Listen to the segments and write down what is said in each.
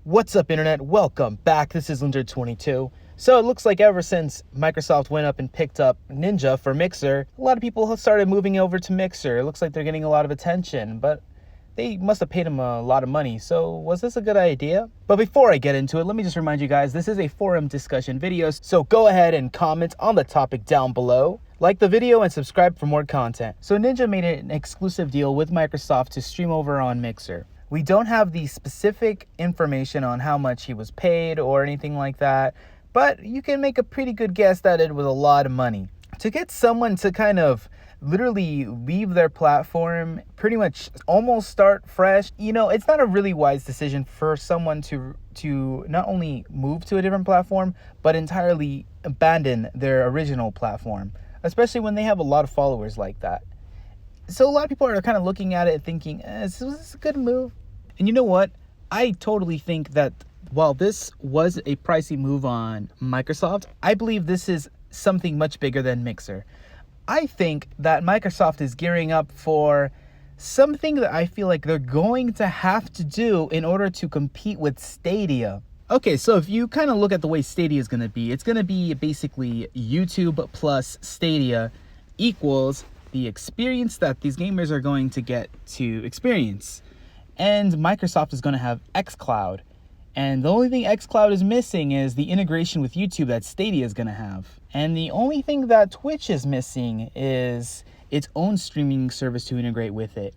What's up, internet? Welcome back. This is Linder22. So it looks like ever since Microsoft went up and picked up Ninja for Mixer, a lot of people have started moving over to Mixer. It looks like they're getting a lot of attention, but they must have paid them a lot of money. So was this a good idea? But before I get into it, let me just remind you guys, this is a forum discussion video. So go ahead and comment on the topic down below. Like the video and subscribe for more content. So Ninja made an exclusive deal with Microsoft to stream over on Mixer. We don't have the specific information on how much he was paid or anything like that, but you can make a pretty good guess that it was a lot of money. To get someone to kind of literally leave their platform, pretty much almost start fresh, it's not a really wise decision for someone to not only move to a different platform, but entirely abandon their original platform, especially when they have a lot of followers like that. So a lot of people are kind of looking at it thinking, is this a good move? And you know what? I totally think that while this was a pricey move on Microsoft, I believe this is something much bigger than Mixer. I think that Microsoft is gearing up for something that I feel like they're going to have to do in order to compete with Stadia. Okay, so if you kind of look at the way Stadia is going to be, it's going to be basically YouTube plus Stadia equals the experience that these gamers are going to get to experience. And Microsoft is going to have Xcloud. And the only thing Xcloud is missing is the integration with YouTube that Stadia is going to have. And the only thing that Twitch is missing is its own streaming service to integrate with it.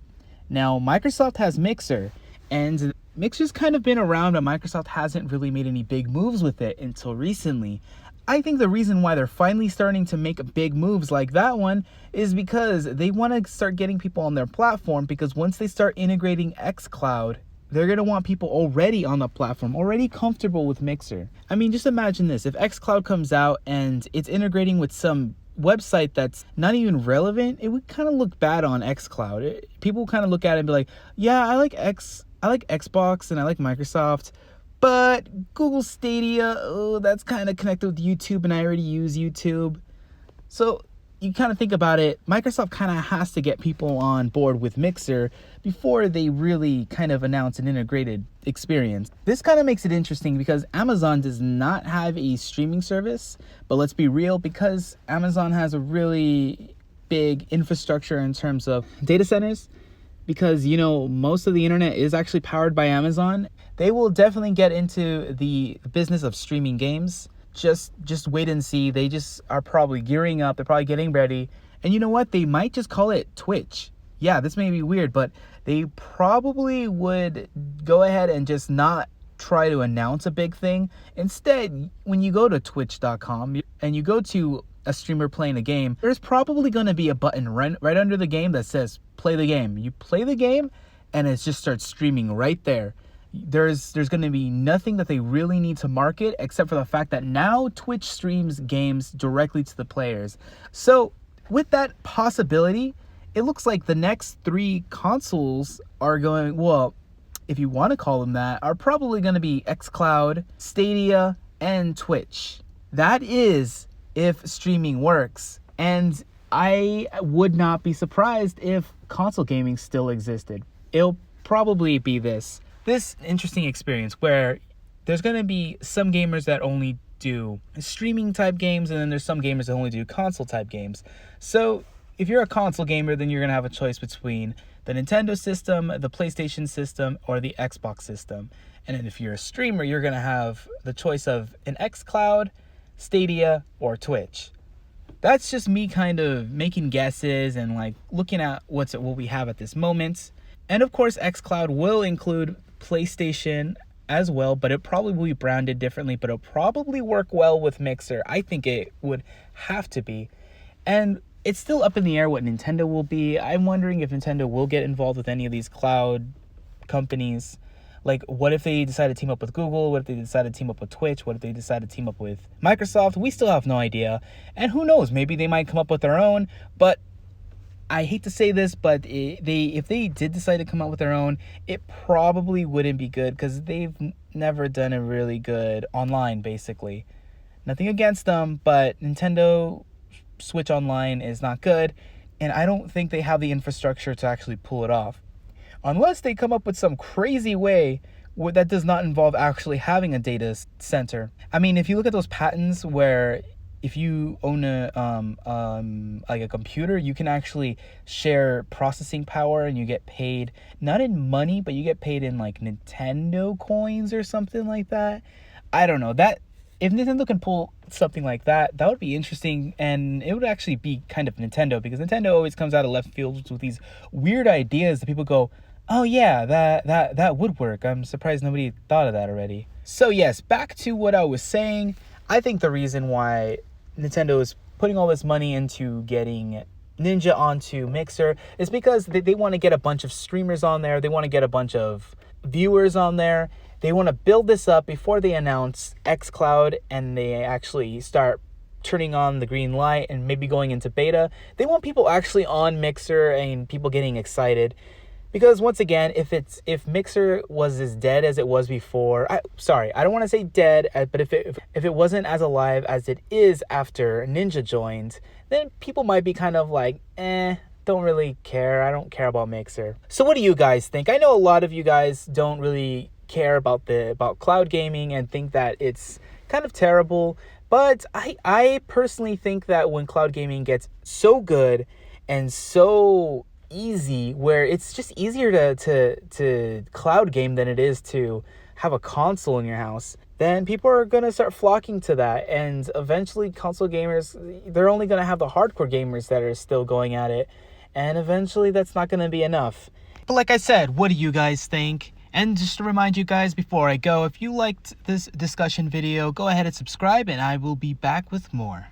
Now, Microsoft has Mixer, and Mixer's kind of been around, but Microsoft hasn't really made any big moves with it until recently. I think the reason why they're finally starting to make big moves like that one is because they want to start getting people on their platform, because once they start integrating Xcloud, they're going to want people already on the platform, already comfortable with Mixer. I mean, just imagine this. If Xcloud comes out and it's integrating with some website that's not even relevant, it would kind of look bad on Xcloud. People kind of look at it and be like, yeah, I like Xbox and I like Microsoft, but Google Stadia, that's kind of connected with YouTube and I already use YouTube. So you kind of think about it, Microsoft kind of has to get people on board with Mixer before they really kind of announce an integrated experience. This kind of makes it interesting because Amazon does not have a streaming service, but let's be real, because Amazon has a really big infrastructure in terms of data centers, because most of the internet is actually powered by Amazon. They will definitely get into the business of streaming games. Just wait and see. They just are probably gearing up. They're probably getting ready. And you know what? They might just call it Twitch. Yeah, this may be weird, but they probably would go ahead and just not try to announce a big thing. Instead, when you go to twitch.com and you go to a streamer playing a game, there's probably going to be a button right under the game that says play the game. You play the game and it just starts streaming right there. There's going to be nothing that they really need to market except for the fact that now Twitch streams games directly to the players. So with that possibility, it looks like the next 3 consoles are going, well, if you want to call them that, are probably going to be Xcloud, Stadia, and Twitch. That is if streaming works. And I would not be surprised if console gaming still existed. It'll probably be this interesting experience where there's going to be some gamers that only do streaming type games, and then there's some gamers that only do console type games. So if you're a console gamer, then you're going to have a choice between the Nintendo system, the PlayStation system, or the Xbox system. And then if you're a streamer, you're going to have the choice of an Xcloud, Stadia, or Twitch. That's just me kind of making guesses and like looking at what we have at this moment. And of course, Xcloud will include PlayStation as well, but it probably will be branded differently, but it'll probably work well with Mixer. I think it would have to be. And it's still up in the air what Nintendo will be. I'm wondering if Nintendo will get involved with any of these cloud companies. Like, what if they decide to team up with Google? What if they decide to team up with Twitch? What if they decide to team up with Microsoft? We still have no idea. And who knows, maybe they might come up with their own, but I hate to say this, but if they did decide to come out with their own, it probably wouldn't be good because they've never done a really good online, basically. Nothing against them, but Nintendo Switch Online is not good, and I don't think they have the infrastructure to actually pull it off. Unless they come up with some crazy way that does not involve actually having a data center. I mean, if you look at those patents where if you own like a computer, you can actually share processing power and you get paid not in money, but you get paid in like Nintendo coins or something like that. I don't know. That if Nintendo can pull something like that, that would be interesting, and it would actually be kind of Nintendo, because Nintendo always comes out of left field with these weird ideas that people go, oh yeah, that would work. I'm surprised nobody thought of that already. So yes, back to what I was saying. I think the reason why Nintendo is putting all this money into getting Ninja onto Mixer is because they want to get a bunch of streamers on there. They want to get a bunch of viewers on there. They want to build this up before they announce Xcloud and they actually start turning on the green light and maybe going into beta. They want people actually on Mixer and people getting excited. Because once again, if Mixer was as dead as it was before, I don't want to say dead, but if it wasn't as alive as it is after Ninja joined, then people might be kind of like, don't really care. I don't care about Mixer. So what do you guys think? I know a lot of you guys don't really care about cloud gaming and think that it's kind of terrible, but I personally think that when cloud gaming gets so good and so easy, where it's just easier to cloud game than it is to have a console in your house, then people are going to start flocking to that, and eventually console gamers, they're only going to have the hardcore gamers that are still going at it, and eventually that's not going to be enough. But like I said, what do you guys think? And just to remind you guys before I go, if you liked this discussion video, go ahead and subscribe, and I will be back with more.